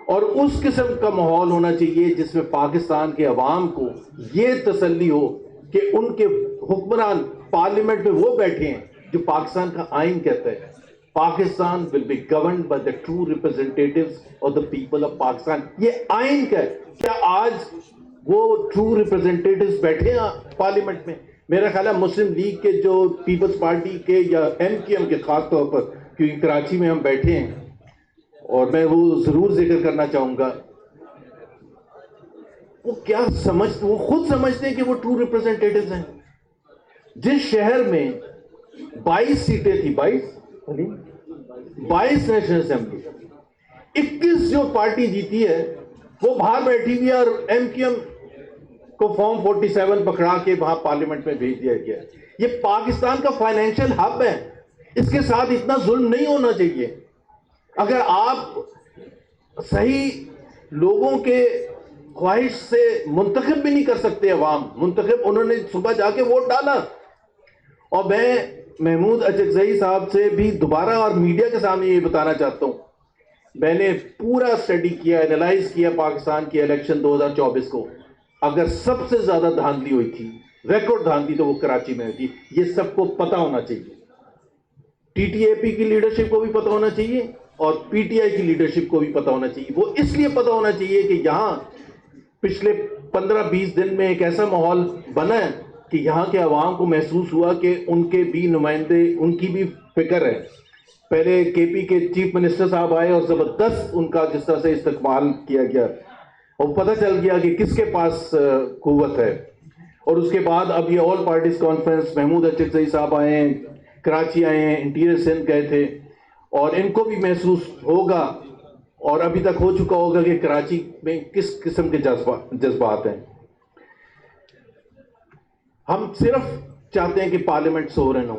اور اس قسم کا ماحول ہونا چاہیے جس میں پاکستان کے عوام کو یہ تسلی ہو کہ ان کے حکمران پارلیمنٹ میں وہ بیٹھے ہیں جو پاکستان کا آئین کہتا ہے. Pakistan will be governed by the true representatives of the people of Pakistan. یہ آئین کا ہے. کیا آج وہ ٹرو ریپرزنٹیٹیوز بیٹھے ہیں پارلیمنٹ میں؟ میرا خیال ہے مسلم لیگ کے جو پیپلز پارٹی کے یا MQM کے خاص طور پر، کیونکہ کراچی میں ہم بیٹھے ہیں اور میں وہ ضرور ذکر کرنا چاہوں گا، وہ کیا وہ خود سمجھتے ہیں کہ وہ ٹرو ریپرزنٹیٹیوز ہیں. جس شہر میں 22 سیٹیں تھی، 22 نیشنل اسمبلی، 21 جو پارٹی جیتی ہے وہ باہر بیٹھی ہوئی ہے اور MQM کو فارم 47 پکڑا کے وہاں پارلیمنٹ میں بھیج دیا گیا. یہ پاکستان کا فائنینشیل ہب ہے، اس کے ساتھ اتنا ظلم نہیں ہونا چاہیے. اگر آپ صحیح لوگوں کے خواہش سے منتخب بھی نہیں کر سکتے، عوام منتخب انہوں نے صبح جا کے ووٹ ڈالا. اور میں محمود اچکزئی صاحب سے بھی دوبارہ اور میڈیا کے سامنے یہ بتانا چاہتا ہوں، میں نے پورا اسٹڈی کیا، اینالائز کیا پاکستان کی الیکشن 2024 کو. اگر سب سے زیادہ دھاندلی ہوئی تھی، ریکارڈ دھاندلی، تو وہ کراچی میں ہوئی تھی. یہ سب کو پتہ ہونا چاہیے. TTAP کی لیڈرشپ کو بھی پتہ ہونا چاہیے اور PTI کی لیڈرشپ کو بھی پتہ ہونا چاہیے. وہ اس لیے پتہ ہونا چاہیے کہ یہاں پچھلے 15-20 دن میں ایک ایسا ماحول بنا ہے کہ یہاں کے عوام کو محسوس ہوا کہ ان کے بھی نمائندے، ان کی بھی فکر ہے. پہلے KP کے چیف منسٹر صاحب آئے اور زبردست ان کا جس طرح سے استقبال کیا گیا اور پتہ چل گیا کہ کس کے پاس قوت ہے. اور اس کے بعد اب یہ all parties conference, Mahmood Achakzai صاحب آئے ہیں، کراچی آئے ہیں، انٹیریئر سندھ گئے تھے، اور ان کو بھی محسوس ہوگا اور ابھی تک ہو چکا ہوگا کہ کراچی میں کس قسم کے جذبات ہیں. ہم صرف چاہتے ہیں کہ پارلیمنٹ سورن ہو،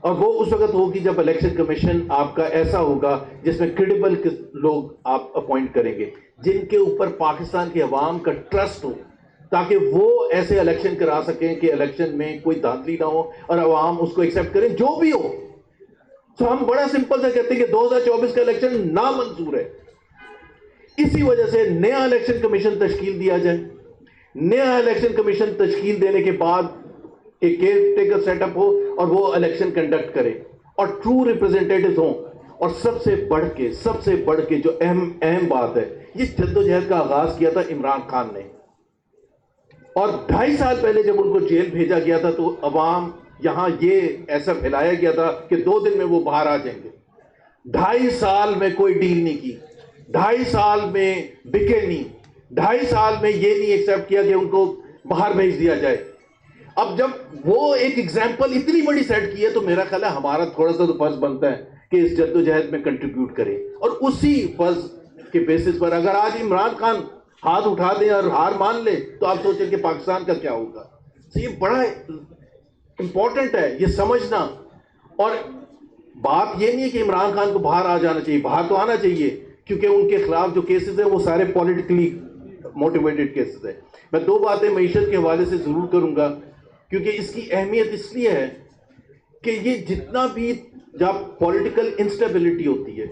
اور وہ اس وقت ہوگی جب الیکشن کمیشن آپ کا ایسا ہوگا جس میں کریڈیبل لوگ آپ اپوائنٹ کریں گے، جن کے اوپر پاکستان کے عوام کا ٹرسٹ ہو، تاکہ وہ ایسے الیکشن کرا سکیں کہ الیکشن میں کوئی دھاندلی نہ ہو اور عوام اس کو ایکسیپٹ کریں جو بھی ہو. تو ہم بڑا سمپل سے کہتے ہیں کہ 2024 کا الیکشن نامنظور ہے. اسی وجہ سے نیا الیکشن کمیشن تشکیل دیا جائے. نیا الیکشن کمیشن تشکیل دینے کے بعد ایک کیئر ٹیکر سیٹ اپ ہو اور وہ الیکشن کنڈکٹ کرے اور ٹرو ریپرزنٹیٹیوز ہوں. اور سب سے بڑھ کے جو اہم بات ہے، یہ جدوجہد کا آغاز کیا تھا عمران خان نے، اور 2.5 سال پہلے جب ان کو جیل بھیجا گیا تھا تو عوام یہاں یہ ایسا پھیلایا گیا تھا کہ 2 دن میں وہ باہر آ جائیں گے. 2.5 سال میں کوئی ڈیل نہیں کی، 2.5 سال میں بکے نہیں، 2.5 سال میں یہ نہیں ایکسیپٹ کیا کہ ان کو باہر بھیج دیا جائے. اب جب وہ ایک ایگزامپل اتنی بڑی سیٹ کی ہے تو میرا خیال ہے ہمارا تھوڑا سا تو فرض بنتا ہے کہ اس جدوجہد میں کنٹریبیوٹ کرے. اور اسی فرض کے بیسس پر اگر آج عمران خان ہاتھ اٹھا دیں اور ہار مان لے تو آپ سوچیں کہ پاکستان کا کیا ہوگا. تو یہ بڑا امپورٹنٹ ہے یہ سمجھنا. اور بات یہ نہیں ہے کہ عمران خان کو باہر آ جانا چاہیے، باہر تو آنا چاہیے، کیونکہ ان کے خلاف جو کیسز ہیں وہ سارے پولیٹیکلی موٹیویٹڈ کیسز ہیں. میں 2 باتیں معیشت کے حوالے سے ضرور کروں گا، کیونکہ اس کی اہمیت اس لیے ہے کہ یہ جتنا بھی جب پولیٹیکل انسٹیبلٹی ہوتی ہے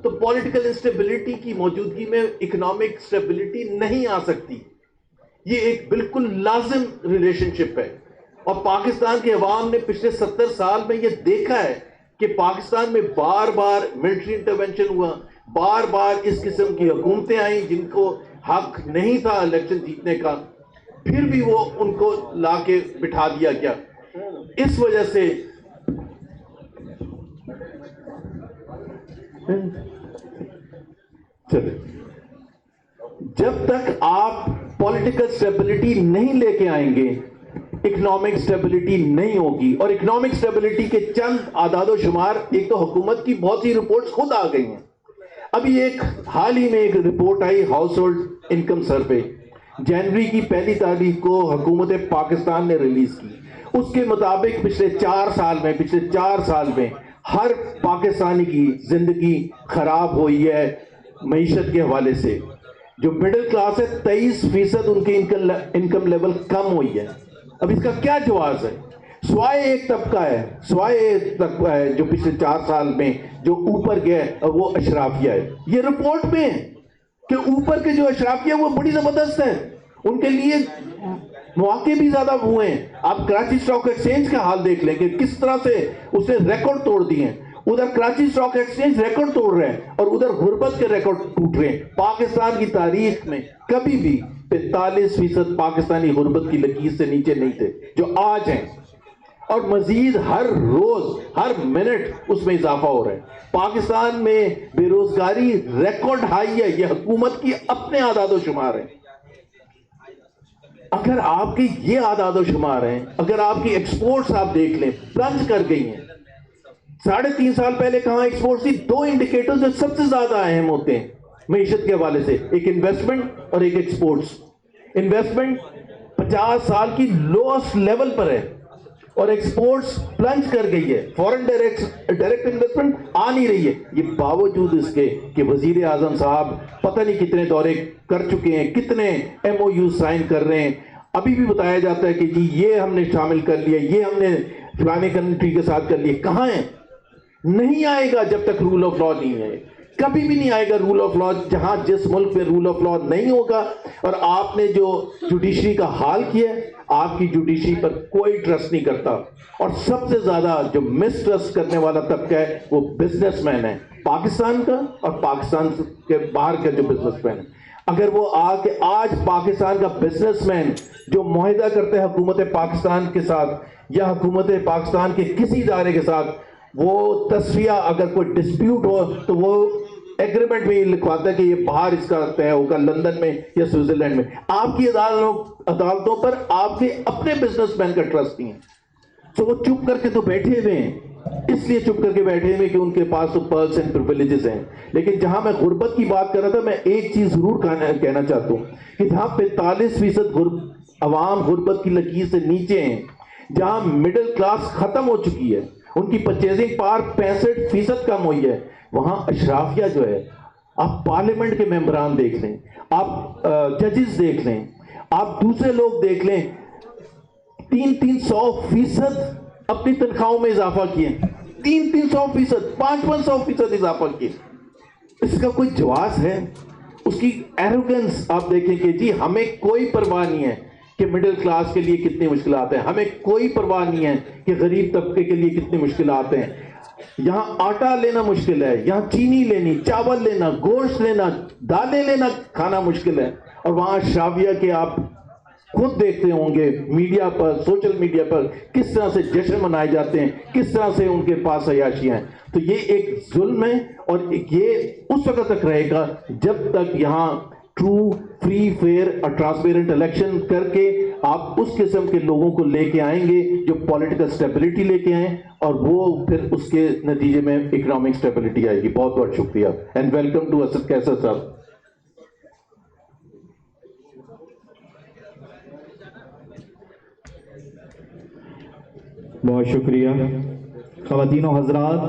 تو پولیٹیکل انسٹیبلٹی کی موجودگی میں اکنامک اسٹیبلٹی نہیں آ سکتی. یہ ایک بالکل لازم ریلیشن شپ ہے. اور پاکستان کے عوام نے پچھلے 70 سال میں یہ دیکھا ہے کہ پاکستان میں بار بار ملٹری انٹرونشن ہوا، بار بار اس قسم کی حکومتیں آئیں جن کو حق نہیں تھا الیکشن جیتنے کا، پھر بھی وہ ان کو لا کے بٹھا دیا گیا. اس وجہ سے جب تک آپ پولیٹیکل اسٹیبلٹی نہیں لے کے آئیں گے اکنامک اسٹیبلٹی نہیں ہوگی. اور اکنامک اسٹیبلٹی کے چند اعداد و شمار، ایک تو حکومت کی بہت سی رپورٹس خود آ گئی ہیں. ابھی حال ہی میں ایک رپورٹ آئی ہاؤس ہولڈ انکم سروے، جنوری کی 1 تاریخ کو حکومت پاکستان نے ریلیز کی. اس کے مطابق پچھلے 4 سال میں ہر پاکستانی کی زندگی خراب ہوئی ہے معیشت کے حوالے سے. جو مڈل کلاس ہے 23% ان کی انکم لیول کم ہوئی ہے. اب اس کا کیا جواز ہے؟ سوائے ایک طبقہ ہے جو پچھلے 4 سال میں جو اوپر گیا ہے، وہ اشرافیہ ہے. یہ رپورٹ میں ہے. کہ اوپر کے جو اشرافیہ وہ بڑی زبردست ہے، ان کے لیے مواقع بھی زیادہ ہوئے ہیں. آپ کراچی اسٹاک ایکسچینج کا حال دیکھ لیں کہ کس طرح سے اس نے ریکارڈ توڑ دیے ہیں. ادھر کراچی اسٹاک ایکسچینج ریکارڈ توڑ رہے ہیں اور ادھر غربت کے ریکارڈ ٹوٹ رہے ہیں. پاکستان کی تاریخ میں کبھی بھی 45% پاکستانی غربت کی لکیر سے نیچے نہیں تھے جو آج ہیں، اور مزید ہر روز ہر منٹ اس میں اضافہ ہو رہا ہے. پاکستان میں بے روزگاری ریکارڈ ہائی ہے، یہ حکومت کی اپنے اعداد و شمار ہیں. اگر آپ کی یہ اعداد و شمار ہیں، اگر آپ کی ایکسپورٹس آپ دیکھ لیں پلنج کر گئی ہیں. 3.5 سال پہلے کہاں ایکسپورٹس تھی؟ 2 انڈیکیٹر جو سب سے زیادہ اہم ہوتے ہیں معیشت کے حوالے سے، ایک انویسٹمنٹ اور ایک ایکسپورٹس. انویسٹمنٹ 50 سال کی لوسٹ لیول پر ہے اور ایکسپورٹس پلنج کر گئی ہے. فورن ڈائریکٹ انویسٹمنٹ آ نہیں رہی ہے. یہ باوجود اس کے کہ وزیر اعظم صاحب پتہ نہیں کتنے دورے کر چکے ہیں، کتنے ایم او یو سائن کر رہے ہیں. ابھی بھی بتایا جاتا ہے کہ جی یہ ہم نے شامل کر لیا، یہ ہم نے فلانے کنٹری کے ساتھ کر لیا. کہاں ہے؟ نہیں آئے گا جب تک رول آف لا نہیں ہے. کبھی بھی نہیں آئے گا رول آف لا جہاں جس ملک میں رول آف لا نہیں ہوگا. اور آپ نے جو جوڈیشری کا حال کیا ہے، آپ کی جوڈیشری پر کوئی ٹرسٹ نہیں کرتا، اور سب سے زیادہ جو مس ٹرسٹ کرنے والا طبقہ ہے وہ بزنس مین ہے پاکستان کا اور پاکستان کے باہر کا جو بزنس مین ہے. اگر وہ آج پاکستان کا بزنس مین جو معاہدہ کرتے ہیں حکومت پاکستان کے ساتھ یا حکومت پاکستان کے کسی ادارے کے ساتھ، وہ تصفیہ اگر کوئی ڈسپیوٹ ہو تو وہ ایگریمنٹ میں یہ لکھواتا ہے کہ یہ باہر اس کا طے ہوگا لندن میں یا سوئٹزرلینڈ میں. آپ کی عدالتوں پر آپ کے اپنے بزنس مین کا ٹرسٹ نہیں ہے. تو وہ چپ کر کے تو بیٹھے ہوئے ہیں، اس لیے چپ کر کے بیٹھے ہوئے کہ ان کے پاس تو پرلس اینڈ پریویلیجز ہیں. لیکن جہاں میں غربت کی بات کر رہا تھا، میں ایک چیز ضرور کہنا چاہتا ہوں کہ جہاں 45% عوام غربت کی لکیر سے نیچے ہیں، جہاں مڈل کلاس ختم ہو چکی ہے، ان کی پرچیزنگ پاور 65% کم ہوئی ہے، وہاں اشرافیہ جو ہے، آپ پارلیمنٹ کے ممبران دیکھ لیں، آپ ججز دیکھ لیں، آپ دوسرے لوگ دیکھ لیں، 300% اپنی تنخواہوں میں اضافہ کیے، 300%، 500% اضافہ کیے. اس کا کوئی جواز ہے؟ اس کی ایروگنس آپ دیکھیں کہ جی ہمیں کوئی پرواہ نہیں ہے کہ مڈل کلاس کے لیے کتنی مشکلات ہیں، ہمیں کوئی پرواہ نہیں ہے کہ غریب طبقے کے لیے کتنی مشکلات ہیں. یہاں آٹا لینا مشکل ہے، یہاں چینی لینی، چاول لینا، گوشت لینا، دالیں لینا کھانا مشکل ہے. اور وہاں اشرافیہ کے آپ خود دیکھتے ہوں گے میڈیا پر، سوشل میڈیا پر کس طرح سے جشن منائے جاتے ہیں، کس طرح سے ان کے پاس عیاشیاں ہیں. تو یہ ایک ظلم ہے، اور یہ اس وقت تک رہے گا جب تک یہاں ٹرو، فری، فیئر اور ٹرانسپیرنٹ الیکشن کر کے آپ اس قسم کے لوگوں کو لے کے آئیں گے جو پولیٹیکل سٹیبلٹی لے کے آئیں، اور وہ پھر اس کے نتیجے میں اکنامک سٹیبلٹی آئے گی. بہت بہت شکریہ اینڈ ویلکم ٹو اسد کیسر صاحب. بہت شکریہ. خواتین و حضرات،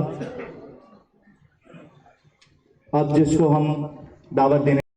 اب جس کو ہم دعوت دینے